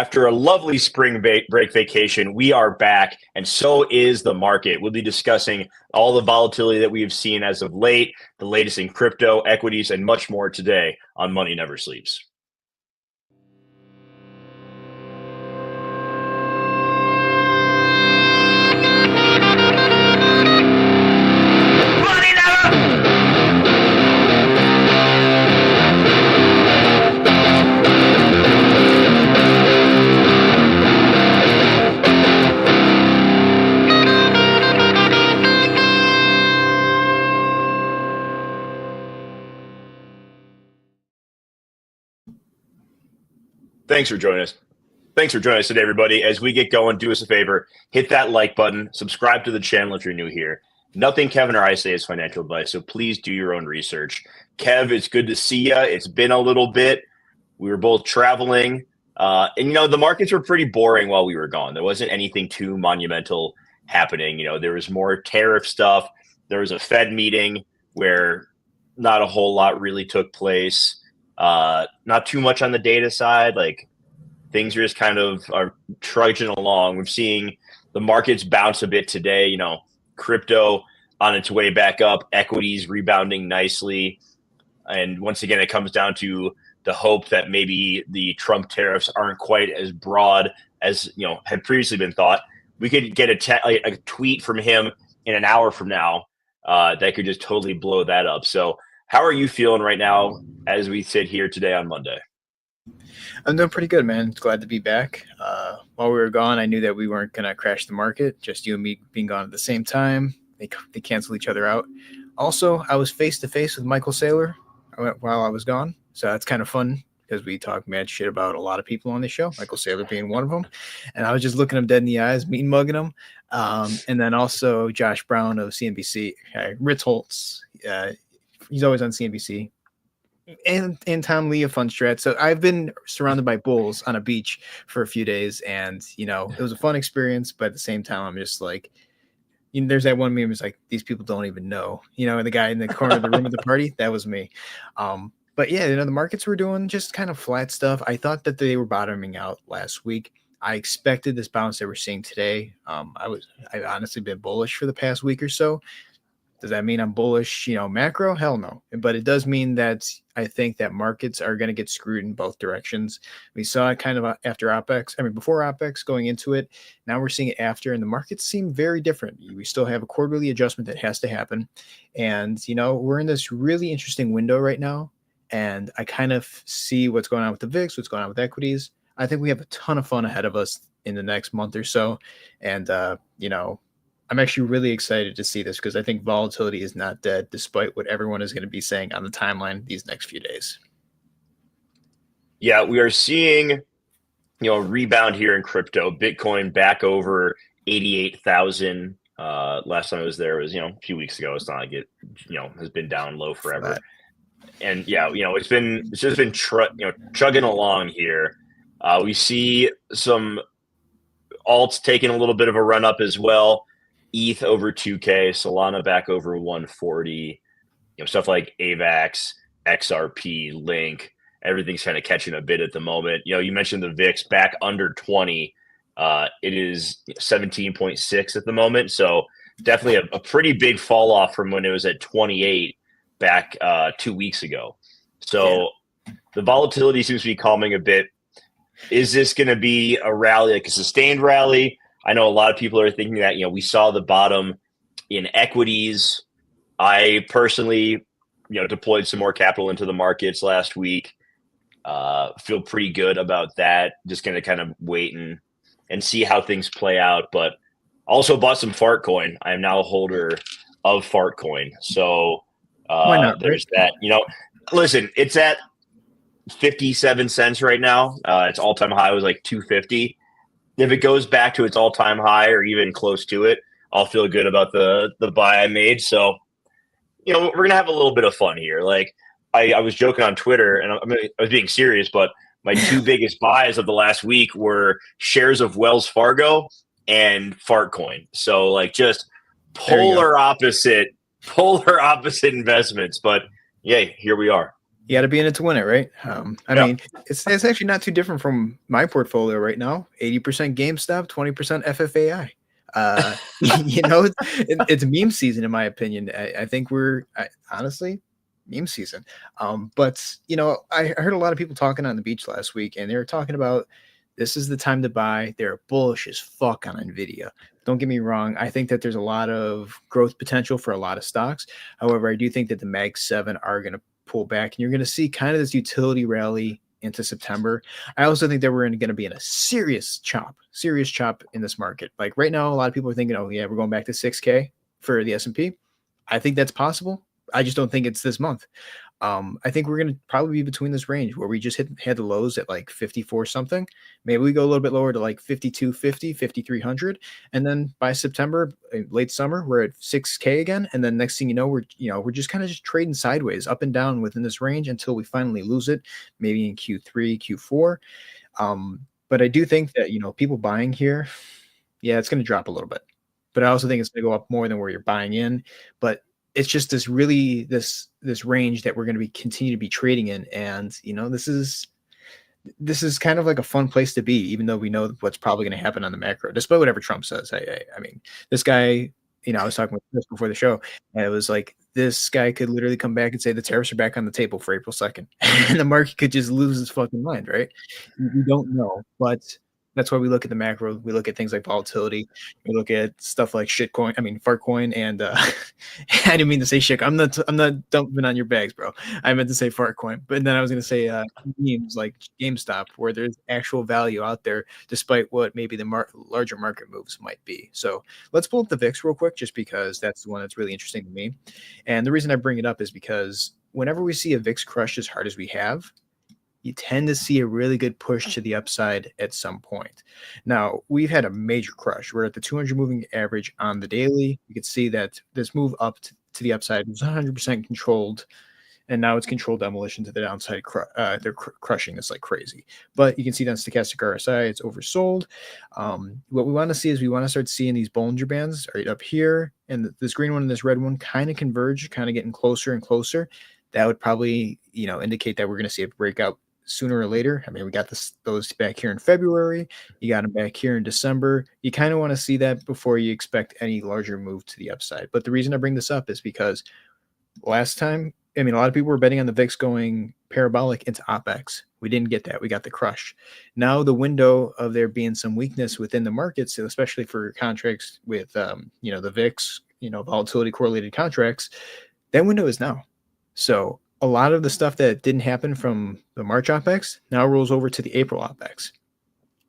After a lovely spring break vacation, we are back, and so is the market. We'll be discussing all the volatility that we have seen as of late, the latest in crypto, equities, and much more today on Money Never Sleeps. Thanks for joining us. Thanks for joining us today, everybody. As we get going, do us a favor, hit that like button, subscribe to the channel if you're new here. Nothing Kevin or I say is financial advice, so please do your own research. Kev, it's good to see you. It's been a little bit. We were both traveling, and the markets were pretty boring while we were gone. There wasn't anything too monumental happening. There was more tariff stuff. There was a Fed meeting where not a whole lot really took place. Not too much on the data side. Like, things are just kind of are trudging along. We're seeing the markets bounce a bit today. Crypto on its way back up, equities rebounding nicely. And once again, it comes down to the hope that maybe the Trump tariffs aren't quite as broad as, had previously been thought. We could get a tweet from him in an hour from now that could just totally blow that up. So how are you feeling right now as we sit here today on Monday? I'm doing pretty good, man. Glad to be back. While we were gone, I knew that we weren't going to crash the market. Just you and me being gone at the same time. They cancel each other out. Also, I was face-to-face with Michael Saylor while I was gone. So that's kind of fun because we talk mad shit about a lot of people on the show, Michael Saylor being one of them. And I was just looking him dead in the eyes, mean mugging him. And then also Josh Brown of CNBC, Ritz Holtz. He's always on CNBC. And Tom Lee of Fundstrat. So I've been surrounded by bulls on a beach for a few days, and it was a fun experience. But at the same time, I'm just like, there's that one meme. It's like, these people don't even know. The guy in the corner of the room at the party, that was me. But yeah, the markets were doing just kind of flat stuff. I thought that they were bottoming out last week. I expected this bounce that we're seeing today. I've honestly been bullish for the past week or so. Does that mean I'm bullish, macro? Hell no. But it does mean that I think that markets are going to get screwed in both directions. We saw it kind of after OpEx. Before OpEx going into it. Now we're seeing it after, and the markets seem very different. We still have a quarterly adjustment that has to happen. And, we're in this really interesting window right now. And I kind of see what's going on with the VIX, what's going on with equities. I think we have a ton of fun ahead of us in the next month or so. And, I'm actually really excited to see this because I think volatility is not dead, despite what everyone is going to be saying on the timeline these next few days. Yeah, we are seeing, a rebound here in crypto. Bitcoin back over 88,000. Last time I was there was, a few weeks ago. It's not like it, has been down low forever. And yeah, it's just been chugging along here. We see some alts taking a little bit of a run up as well. ETH over 2K, Solana back over 140, stuff like AVAX, XRP, Link, everything's kind of catching a bit at the moment. You mentioned the VIX back under 20. It is 17.6 at the moment. So definitely a pretty big fall off from when it was at 28 back 2 weeks ago. So The volatility seems to be calming a bit. Is this going to be a rally, like a sustained rally? I know a lot of people are thinking that, we saw the bottom in equities. I personally, deployed some more capital into the markets last week. Feel pretty good about that. Just going to kind of wait and see how things play out. But also bought some fart coin. I am now a holder of fart coin. So why not, there's that. Listen, it's at 57 cents right now. Its all-time high was like 250. If it goes back to its all-time high or even close to it, I'll feel good about the buy I made. So, we're going to have a little bit of fun here. Like, I was joking on Twitter, and I was being serious, but my two biggest buys of the last week were shares of Wells Fargo and Fartcoin. So, like, just polar opposite investments. But, yay, here we are. You got to be in it to win it, right? I Yeah. mean, it's actually not too different from my portfolio right now. 80% GameStop, 20% FFAI. It's meme season in my opinion. I think honestly meme season. But I heard a lot of people talking on the beach last week, and they were talking about this is the time to buy. They're bullish as fuck on Nvidia. Don't get me wrong. I think that there's a lot of growth potential for a lot of stocks. However, I do think that the Mag 7 are going to pull back, and you're going to see kind of this utility rally into September. I also think that we're going to be in a serious chop in this market. Like right now, a lot of people are thinking, oh yeah, we're going back to 6K for the S&P. I think that's possible. I just don't think it's this month. I think we're going to probably be between this range where we just had the lows at like 54 something. Maybe we go a little bit lower to like 5250, 5300, and then by September, late summer, we're at 6K again. And then next thing you know, we're just kind of just trading sideways up and down within this range until we finally lose it, maybe in Q3, Q4. But I do think that people buying here, yeah, it's going to drop a little bit. But I also think it's going to go up more than where you're buying in. But it's just this range that we're going to continue to be trading in, and this is kind of like a fun place to be, even though we know what's probably going to happen on the macro, despite whatever Trump says. I mean, this guy, I was talking with Chris before the show, and it was like this guy could literally come back and say the tariffs are back on the table for April 2nd, and the market could just lose its fucking mind, right? We don't know, but that's why we look at the macro. We look at things like volatility. We look at stuff like Fartcoin, and I didn't mean to say shit. I'm not dumping on your bags, bro. I meant to say Fartcoin, but then I was going to say memes like GameStop, where there's actual value out there, despite what maybe the larger market moves might be. So let's pull up the VIX real quick, just because that's the one that's really interesting to me. And the reason I bring it up is because whenever we see a VIX crush as hard as we have, you tend to see a really good push to the upside at some point. Now, we've had a major crush. We're at the 200 moving average on the daily. You can see that this move up to the upside was 100% controlled, and now it's controlled demolition to the downside. They're crushing this like crazy. But you can see that stochastic RSI, it's oversold. What we want to see is we want to start seeing these Bollinger Bands right up here, and this green one and this red one kind of converge, kind of getting closer and closer. That would probably, indicate that we're going to see a breakout sooner or later. I mean, we got those back here in February. You got them back here in December. You kind of want to see that before you expect any larger move to the upside. But the reason I bring this up is because last time, a lot of people were betting on the VIX going parabolic into OpEx. We didn't get that. We got the crush. Now the window of there being some weakness within the markets, especially for contracts with, the VIX, volatility correlated contracts, that window is now. So a lot of the stuff that didn't happen from the March OpEx now rolls over to the April OpEx.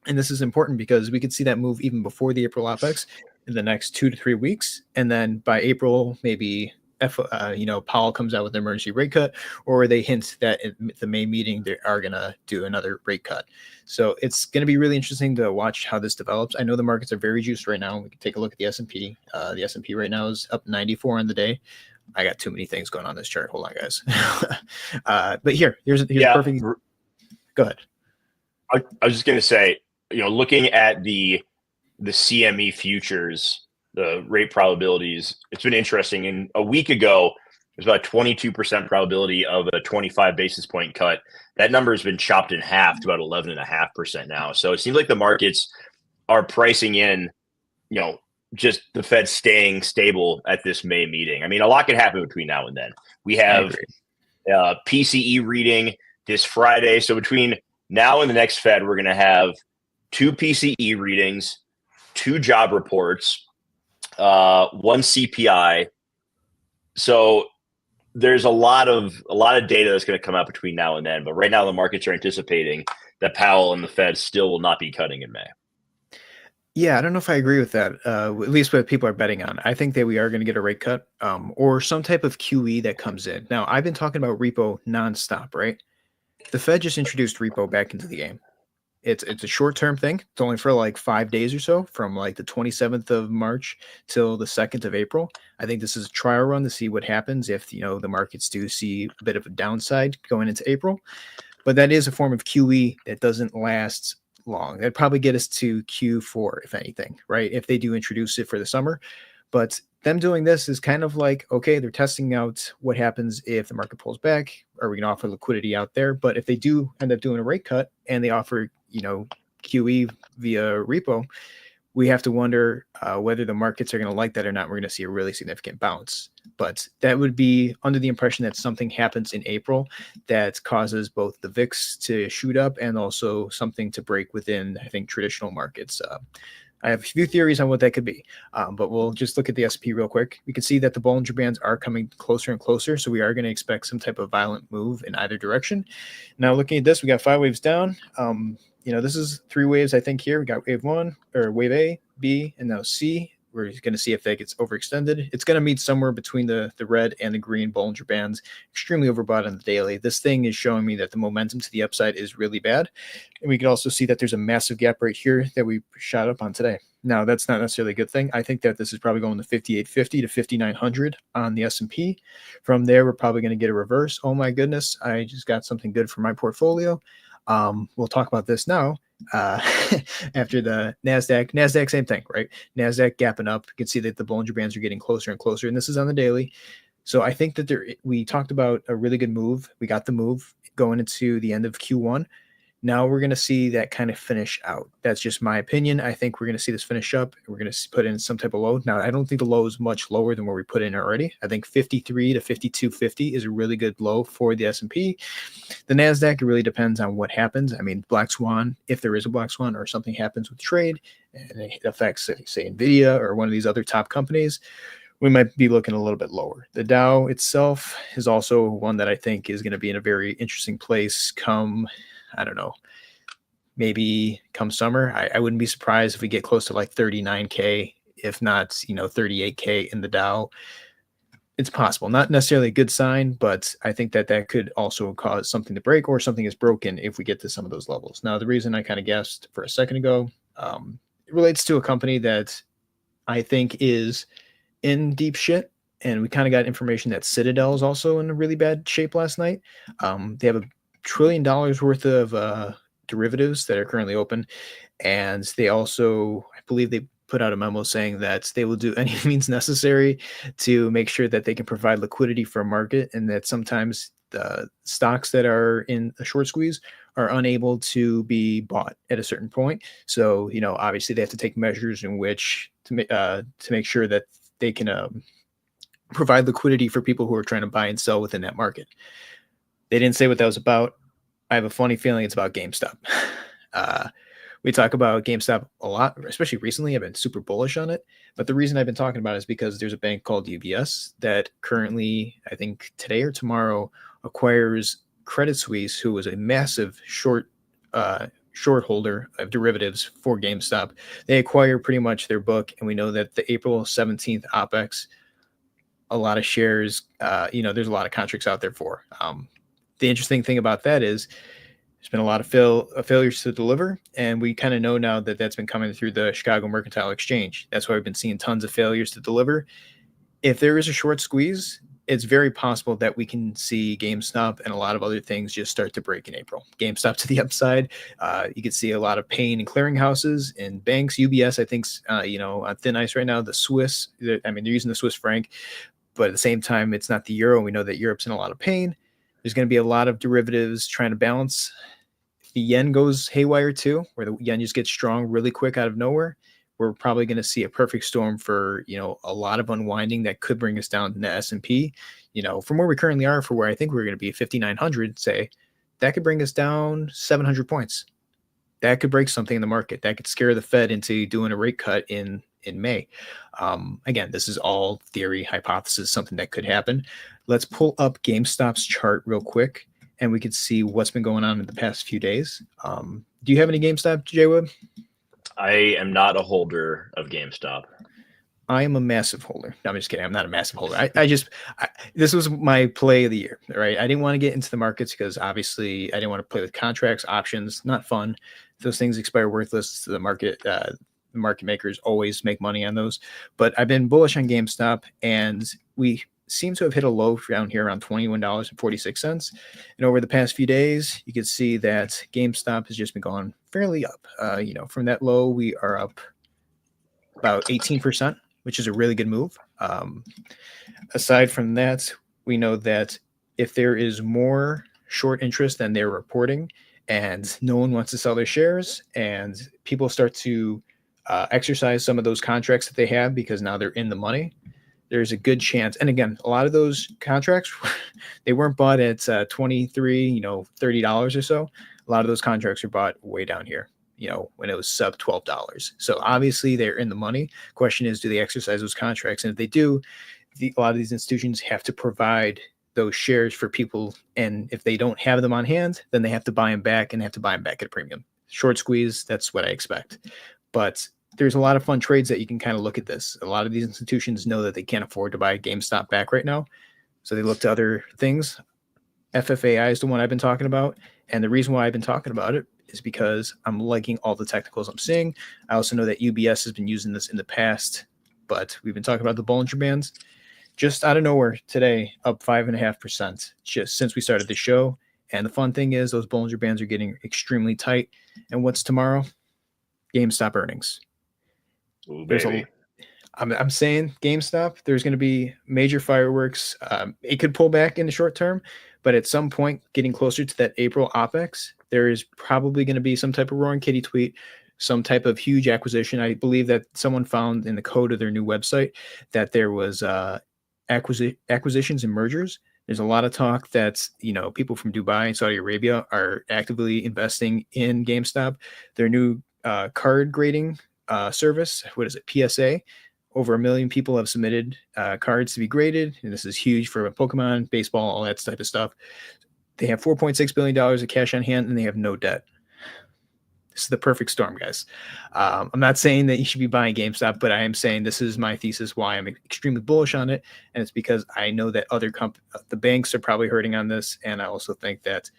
And this is important because we could see that move even before the April OpEx in the next 2 to 3 weeks. And then by April, maybe Powell comes out with an emergency rate cut, or they hint that at the May meeting, they are going to do another rate cut. So it's going to be really interesting to watch how this develops. I know the markets are very juiced right now. We can take a look at the S&P. The S&P right now is up 94 on the day. I got too many things going on this chart. Hold on, guys. But here's perfect. Go ahead. I was just going to say, looking at the CME futures, the rate probabilities, it's been interesting. And a week ago, there's about 22% probability of a 25 basis point cut. That number has been chopped in half to about 11.5% now. So it seems like the markets are pricing in, just the Fed staying stable at this May meeting. A lot could happen between now and then. We have PCE reading this Friday. So between now and the next Fed, we're going to have 2 PCE readings, 2 job reports, 1 CPI. So there's a lot of data that's going to come out between now and then. But right now, the markets are anticipating that Powell and the Fed still will not be cutting in May. Yeah, I don't know if I agree with that, at least what people are betting on. I think that we are going to get a rate cut or some type of QE that comes in. Now, I've been talking about repo nonstop, right? The Fed just introduced repo back into the game. It's a short-term thing. It's only for like 5 days or so, from like the 27th of March till the 2nd of April. I think this is a trial run to see what happens if, the markets do see a bit of a downside going into April. But that is a form of QE that doesn't last long. That'd probably get us to Q4, if anything, right? If they do introduce it for the summer. But them doing this is kind of like, okay, they're testing out what happens if the market pulls back. Are we going to offer liquidity out there? But if they do end up doing a rate cut and they offer, QE via repo, we have to wonder whether the markets are going to like that or not. We're going to see a really significant bounce. But that would be under the impression that something happens in April that causes both the VIX to shoot up and also something to break within, I think, traditional markets. I have a few theories on what that could be, but we'll just look at the S&P real quick. We can see that the Bollinger Bands are coming closer and closer, so we are going to expect some type of violent move in either direction. Now, looking at this, we got 5 waves down. This is 3 waves, I think, here. We got wave 1, or wave A, B, and now C. We're going to see if that gets overextended. It's going to meet somewhere between the red and the green Bollinger Bands. Extremely overbought on the daily. This thing is showing me that the momentum to the upside is really bad. And we can also see that there's a massive gap right here that we shot up on today. Now, that's not necessarily a good thing. I think that this is probably going to 5850 to 5900 on the S&P. From there, we're probably going to get a reverse. Oh my goodness, I just got something good for my portfolio. We'll talk about this now. After the NASDAQ, same thing, right? NASDAQ gapping up. You can see that the Bollinger Bands are getting closer and closer, and this is on the daily. So I think that we talked about a really good move. We got the move going into the end of Q1. Now we're going to see that kind of finish out. That's just my opinion. I think we're going to see this finish up. We're going to put in some type of low. Now, I don't think the low is much lower than where we put in already. I think 53 to 52.50 is a really good low for the S&P. The NASDAQ, it really depends on what happens. I mean, black swan, if there is a black swan or something happens with trade and it affects, say, NVIDIA or one of these other top companies, we might be looking a little bit lower. The Dow itself is also one that I think is going to be in a very interesting place come, I don't know, maybe come summer. I wouldn't be surprised if we get close to like 39K, if not, 38K in the Dow. It's possible. Not necessarily a good sign, but I think that could also cause something to break or something is broken if we get to some of those levels. Now, the reason I kind of guessed for a second ago, it relates to a company that I think is in deep shit. And we kind of got information that Citadel is also in a really bad shape last night. They have $1 trillion worth of derivatives that are currently open. And they also, I believe they put out a memo saying that they will do any means necessary to make sure that they can provide liquidity for a market, and that sometimes the stocks that are in a short squeeze are unable to be bought at a certain point. So, obviously they have to take measures in which to make sure that they can provide liquidity for people who are trying to buy and sell within that market. They didn't say what that was about. I have a funny feeling it's about GameStop. We talk about GameStop a lot, especially recently. I've been super bullish on it. But the reason I've been talking about it is because there's a bank called UBS that currently, I think today or tomorrow, acquires Credit Suisse, who was a massive short holder of derivatives for GameStop. They acquire pretty much their book, and we know that the April 17th OpEx, a lot of shares, there's a lot of contracts out there for. The interesting thing about that is there's been a lot of failures to deliver, and we kind of know now that that's been coming through the Chicago Mercantile Exchange. That's why we've been seeing tons of failures to deliver. If there is a short squeeze, it's very possible that we can see GameStop and a lot of other things just start to break in April. GameStop to the upside. You can see a lot of pain in clearinghouses and banks. UBS, I think, on thin ice right now. The Swiss, they're using the Swiss franc, but at the same time, it's not the euro. We know that Europe's in a lot of pain. There's going to be a lot of derivatives trying to balance. If the yen goes haywire too, where the yen just gets strong really quick out of nowhere, we're probably going to see a perfect storm for, a lot of unwinding that could bring us down to the S&P. From where we currently are for where I think we're going to be 5,900, say, that could bring us down 700 points. That could break something in the market. That could scare the Fed into doing a rate cut in May. Again, this is all theory, hypothesis, something that could happen. Let's pull up GameStop's chart real quick, and we can see what's been going on in the past few days. Do you have any GameStop, Jweb? I am not a holder of GameStop. I am a massive holder. No, I'm just kidding. I'm not a massive holder. This was my play of the year, right? I didn't want to get into the markets because obviously I didn't want to play with contracts, options, not fun. Those things expire worthless to the market. The market makers always make money on those. But I've been bullish on GameStop, and we seem to have hit a low down here around $21.46. And over the past few days, you can see that GameStop has just been going fairly up. From that low, we are up about 18%. which is a really good move. Aside from that, we know that if there is more short interest than they're reporting, and no one wants to sell their shares, and people start to exercise some of those contracts that they have because now they're in the money, there's a good chance. And again, a lot of those contracts, they weren't bought at 23, $30 or so. A lot of those contracts were bought way down here, when it was sub $12. So obviously they're in the money. Question is, do they exercise those contracts? And if they do, a lot of these institutions have to provide those shares for people. And if they don't have them on hand, then they have to buy them back, and they have to buy them back at a premium. Short squeeze, that's what I expect. But there's a lot of fun trades that you can kind of look at this. A lot of these institutions know that they can't afford to buy GameStop back right now. So they look to other things. FFAI is the one I've been talking about. And the reason why I've been talking about it is because I'm liking all the technicals I'm seeing. I also know that UBS has been using this in the past, but we've been talking about the Bollinger Bands. Just out of nowhere today, up 5.5% just since we started the show. And the fun thing is those Bollinger Bands are getting extremely tight. And what's tomorrow? GameStop earnings. Ooh, There's baby. I'm saying GameStop, there's going to be major fireworks. It could pull back in the short term, but at some point, getting closer to that April OpEx, there is probably going to be some type of roaring kitty tweet, some type of huge acquisition. I believe that someone found in the code of their new website that there was acquisitions and mergers. There's a lot of talk that people from Dubai and Saudi Arabia are actively investing in GameStop. Their new card grading service, what is it, PSA? Over 1 million people have submitted cards to be graded, and this is huge for Pokemon, baseball, all that type of stuff. They have $4.6 billion of cash on hand, and they have no debt. This is the perfect storm, guys. I'm not saying that you should be buying GameStop, but I am saying this is my thesis why I'm extremely bullish on it, and it's because I know that the banks are probably hurting on this, and I also think that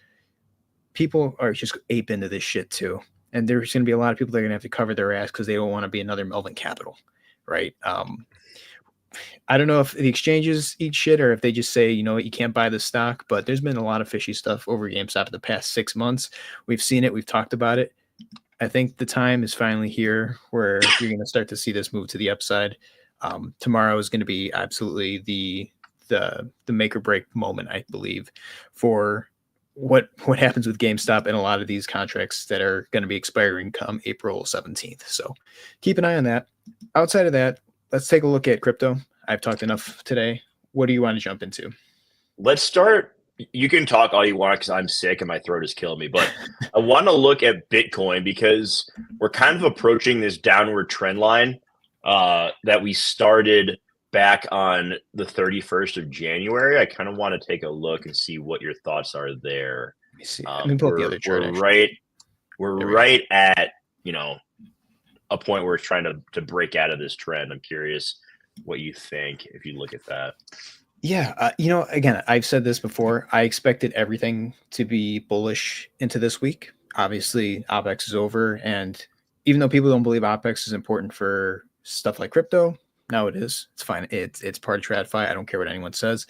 people are just ape into this shit too. And there's going to be a lot of people that are going to have to cover their ass because they don't want to be another Melvin Capital, right? I don't know if the exchanges eat shit or if they just say, you can't buy the stock, but there's been a lot of fishy stuff over GameStop in the past 6 months. We've seen it. We've talked about it. I think the time is finally here where you're going to start to see this move to the upside. Tomorrow is going to be absolutely the make or break moment, I believe, for what happens with GameStop and a lot of these contracts that are going to be expiring come April 17th. So keep an eye on that. Outside of that, let's take a look at crypto. I've talked enough today. What do you want to jump into? Let's start. You can talk all you want because I'm sick and my throat is killing me. But I want to look at Bitcoin because we're kind of approaching this downward trend line that we started back on the 31st of January. I kind of want to take a look and see what your thoughts are there. Let me see. Let me pull up the other chart. We're right at a point where it's trying to break out of this trend. I'm curious what you think if you look at that. Yeah, again, I've said this before. I expected everything to be bullish into this week. Obviously, OpEx is over, and even though people don't believe OpEx is important for stuff like crypto, now it is. It's fine. It's part of TradFi. I don't care what anyone says.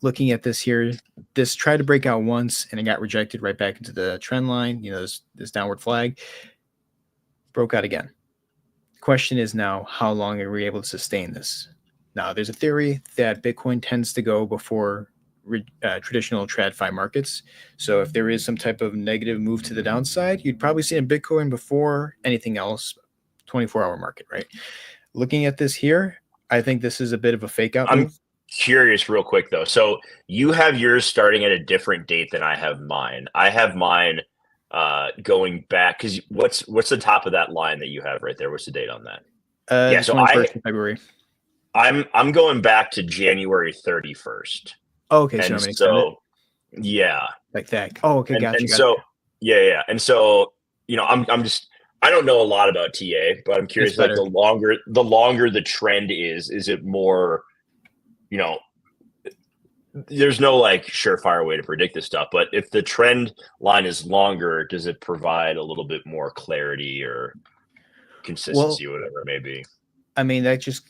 Looking at this here, this tried to break out once, and it got rejected right back into the trend line. This downward flag broke out again. Question is now, how long are we able to sustain this? Now, there's a theory that Bitcoin tends to go before traditional TradFi markets. So if there is some type of negative move to the downside, you'd probably see in Bitcoin before anything else, 24-hour market, right? Looking at this here, I think this is a bit of a fake out move. I'm curious real quick, though. So you have yours starting at a different date than I have mine. I have mine going back because what's the top of that line that you have right there? What's the date on that? Yeah, so 21st of February. I'm going back to January 31st. Oh, okay, so yeah, like that. Oh, okay, gotcha. And so yeah, and so I'm just I don't know a lot about TA, but I'm curious. Like the longer the trend is it more? There's no like surefire way to predict this stuff, but if the trend line is longer, does it provide a little bit more clarity or consistency, whatever it may be? I mean, that just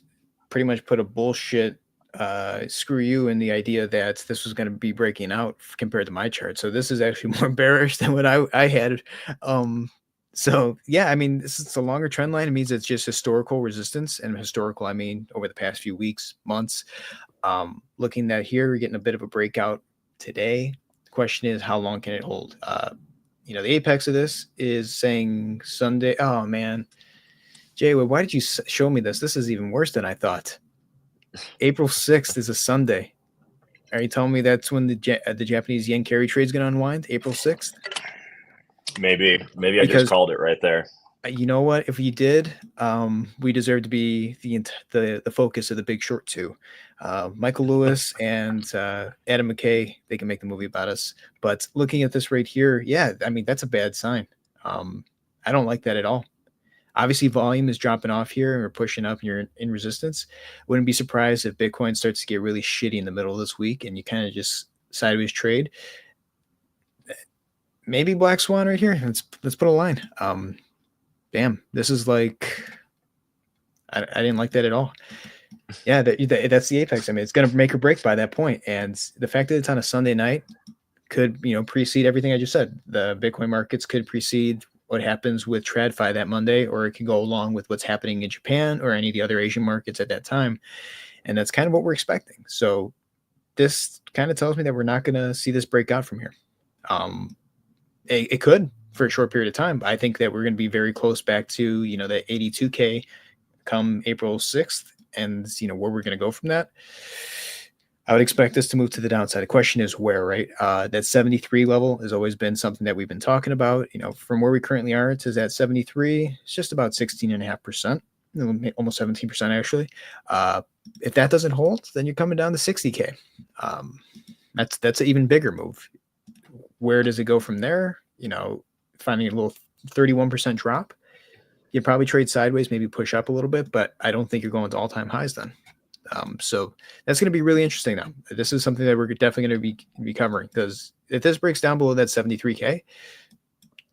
pretty much put a bullshit screw you in the idea that this was going to be breaking out compared to my chart. So this is actually more bearish than what I had. So yeah, I mean, this is a longer trend line. It means it's just historical resistance, and historical, I mean, over the past few weeks, months. Looking at here, we're getting a bit of a breakout today. The question is, how long can it hold? The apex of this is saying Sunday. Oh man, Jay, why did you show me this? This is even worse than I thought. April 6th is a Sunday. Are you telling me that's when the Japanese yen carry trade is going to unwind? April 6th? Maybe I just called it right there. You know what? If we did, we deserve to be the focus of the Big Short too. Michael Lewis and Adam McKay, they can make the movie about us. But looking at this right here, yeah, I mean that's a bad sign. I don't like that at all. Obviously, volume is dropping off here, and we're pushing up, and you're in resistance. Wouldn't be surprised if Bitcoin starts to get really shitty in the middle of this week, and you kind of just sideways trade. Maybe Black Swan right here. Let's put a line. Damn, this is like I didn't like that at all. Yeah, that's the apex. I mean, it's going to make or break by that point, and the fact that it's on a Sunday night could precede everything I just said. The Bitcoin markets could precede what happens with TradFi that Monday, or it could go along with what's happening in Japan or any of the other Asian markets at that time, and that's kind of what we're expecting. So this kind of tells me that we're not going to see this break out from here. It could for a short period of time, but I think that we're going to be very close back to that 82K come April 6th, and where we're going to go from that. I would expect this to move to the downside. The question is where, right? That 73 level has always been something that we've been talking about. From where we currently are to that 73, it's just about 16.5%, almost 17% actually. If that doesn't hold, then you're coming down to 60K. That's an even bigger move. Where does it go from there? Finding a little 31% drop. You probably trade sideways, maybe push up a little bit, but I don't think you're going to all-time highs then. So that's going to be really interesting now. This is something that we're definitely going to be covering, because if this breaks down below that 73K,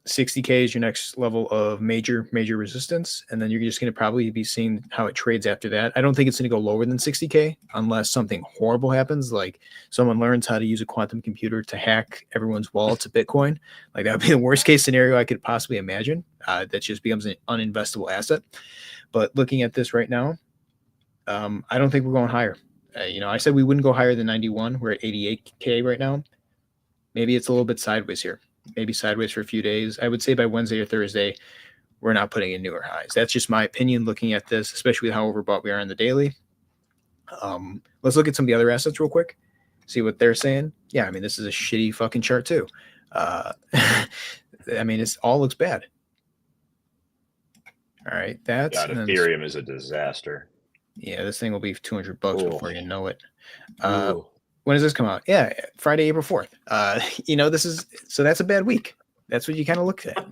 60K is your next level of major resistance, and then you're just going to probably be seeing how it trades after that. I don't think it's going to go lower than 60K unless something horrible happens, like someone learns how to use a quantum computer to hack everyone's wallet to Bitcoin. Like that would be the worst case scenario I could possibly imagine. That just becomes an uninvestable asset. But looking at this right now, I don't think we're going higher. I said we wouldn't go higher than 91. We're at 88K right now. Maybe it's a little bit sideways here. Maybe sideways for a few days. I would say by Wednesday or Thursday, we're not putting in newer highs. That's just my opinion looking at this, especially with how overbought we are on the daily. Let's look at some of the other assets real quick, see what they're saying. Yeah, I mean, this is a shitty fucking chart too. I mean, it all looks bad. All right, Ethereum is a disaster. Yeah, this thing will be $200 before you know it. When does this come out? Yeah, Friday, April 4th. That's a bad week. That's what you kind of look at.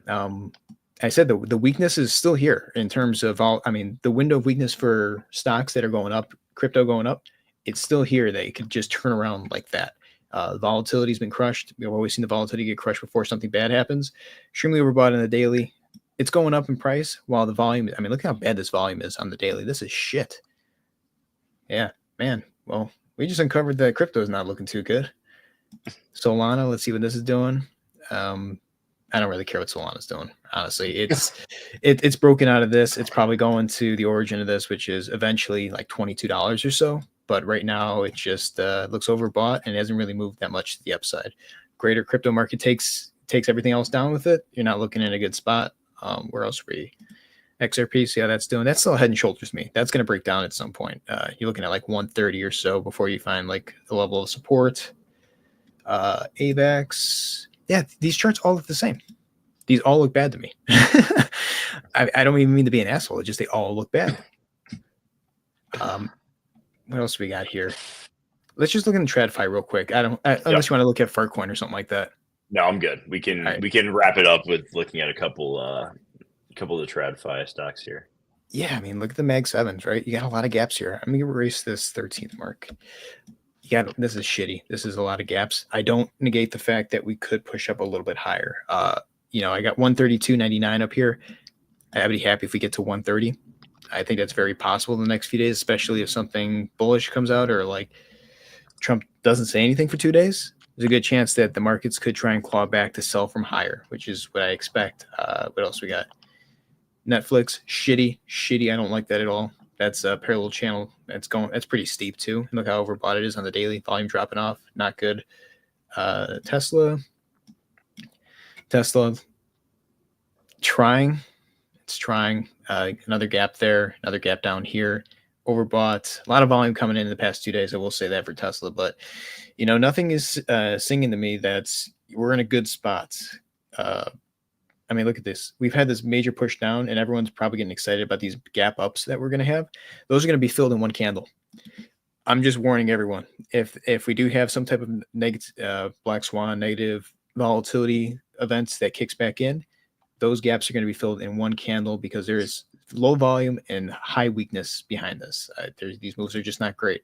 I said the weakness is still here in terms of the window of weakness for stocks that are going up, crypto going up, it's still here. They could just turn around like that. Volatility has been crushed. We've always seen the volatility get crushed before something bad happens. Extremely overbought in the daily. It's going up in price while the volume, look how bad this volume is on the daily. This is shit. Yeah, man. Well, we just uncovered that crypto is not looking too good. Solana, let's see what this is doing. I don't really care what Solana's doing. Honestly, it's broken out of this. It's probably going to the origin of this, which is eventually like $22 or so. But right now it just looks overbought and hasn't really moved that much to the upside. Greater crypto market takes everything else down with it. You're not looking in a good spot. Where else are we? XRP, see how that's doing. That's still head and shoulders to me. That's going to break down at some point. You're looking at like 130 or so before you find like the level of support. AVAX. Yeah, these charts all look the same. These all look bad to me. I don't even mean to be an asshole. It's just they all look bad. What else we got here? Let's just look in the TradFi real quick. Unless you want to look at Farcoin or something like that. No, I'm good. We can wrap it up with looking at a couple of the TradFi stocks here. Yeah, look at the Mag 7s, right? You got a lot of gaps here. I'm going to erase this 13th mark. This is shitty. This is a lot of gaps. I don't negate the fact that we could push up a little bit higher. I got 132.99 up here. I'd be happy if we get to 130. I think that's very possible in the next few days, especially if something bullish comes out or like Trump doesn't say anything for 2 days. there's a good chance that the markets could try and claw back to sell from higher, which is what I expect. What else we got? Netflix, shitty. I don't like that at all. That's a parallel channel. That's pretty steep too. Look how overbought it is on the daily. Volume dropping off. Not good. Tesla trying. It's trying. Another gap there. Another gap down here. Overbought. A lot of volume coming in the past 2 days. I will say that for Tesla, but nothing is singing to me that we're in a good spot. I mean, look at this. We've had this major push down, and everyone's probably getting excited about these gap ups that we're going to have. Those are going to be filled in one candle. I'm just warning everyone. If we do have some type of negative black swan, negative volatility events that kicks back in, those gaps are going to be filled in one candle because there is low volume and high weakness behind this. These moves are just not great.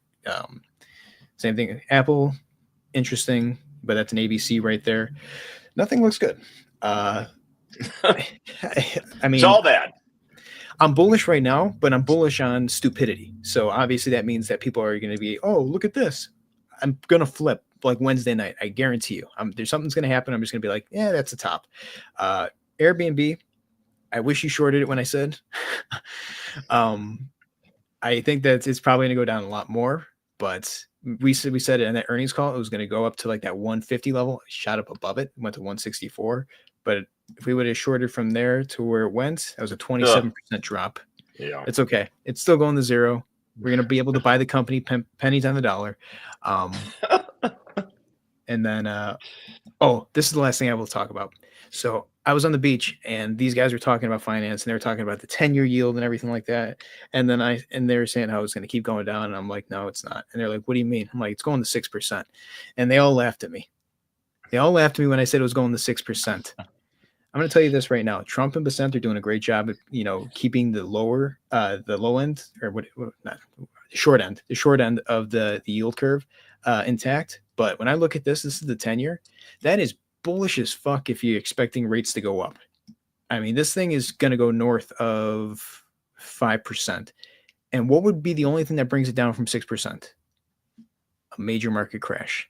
Same thing. Apple, interesting, but that's an ABC right there. Nothing looks good. I mean, it's all bad. I'm bullish right now, but I'm bullish on stupidity. So obviously that means that people are going to be, oh, look at this. I'm going to flip like Wednesday night. I guarantee you. There's something's going to happen. I'm just going to be like, yeah, that's the top. Airbnb, I wish you shorted it when I said. I think that it's probably going to go down a lot more, but we said it in that earnings call. It was going to go up to like that 150 level. It shot up above it. Went to 164. But if we would have shorted from there to where it went, that was a 27% drop. Yeah, it's okay. It's still going to zero. We're going to be able to buy the company pennies on the dollar. And then, this is the last thing I will talk about. So I was on the beach and these guys were talking about finance and they were talking about the 10-year yield and everything like that. And then they were saying how it's going to keep going down. And I'm like, no, it's not. And they're like, what do you mean? I'm like, it's going to 6%. And they all laughed at me. They all laughed at me when I said it was going to 6%. I'm going to tell you this right now. Trump and Bessent are doing a great job of, keeping the low end or the short end of the yield curve intact. But when I look at this is the 10-year. That is bullish as fuck if you're expecting rates to go up. I mean, this thing is going to go north of 5%. And what would be the only thing that brings it down from 6%? A major market crash.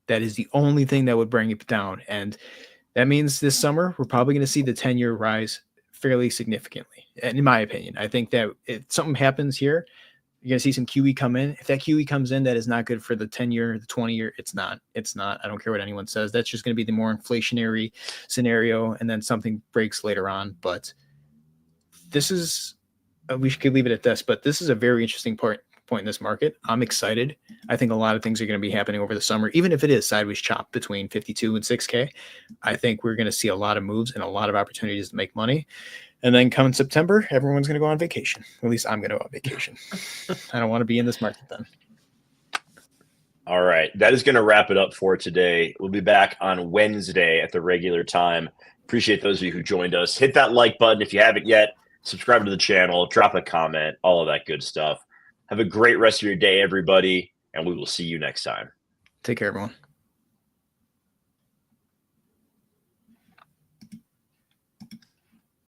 That is the only thing that would bring it down. And that means this summer, we're probably going to see the 10-year rise fairly significantly. And in my opinion, I think that if something happens here, you're going to see some QE come in. If that QE comes in, that is not good for the 10-year, the 20-year. It's not. I don't care what anyone says. That's just going to be the more inflationary scenario. And then something breaks later on. But this is, we could leave it at this, but this is a very interesting point in this market. I'm excited. I think a lot of things are going to be happening over the summer, even if it is sideways chop between 52 and 6K. I think we're going to see a lot of moves and a lot of opportunities to make money. And then come in September, everyone's going to go on vacation. At least I'm going to go on vacation. I don't want to be in this market then. All right. That is going to wrap it up for today. We'll be back on Wednesday at the regular time. Appreciate those of you who joined us. Hit that like button if you haven't yet. Subscribe to the channel. Drop a comment. All of that good stuff. Have a great rest of your day, everybody, and we will see you next time. Take care, everyone.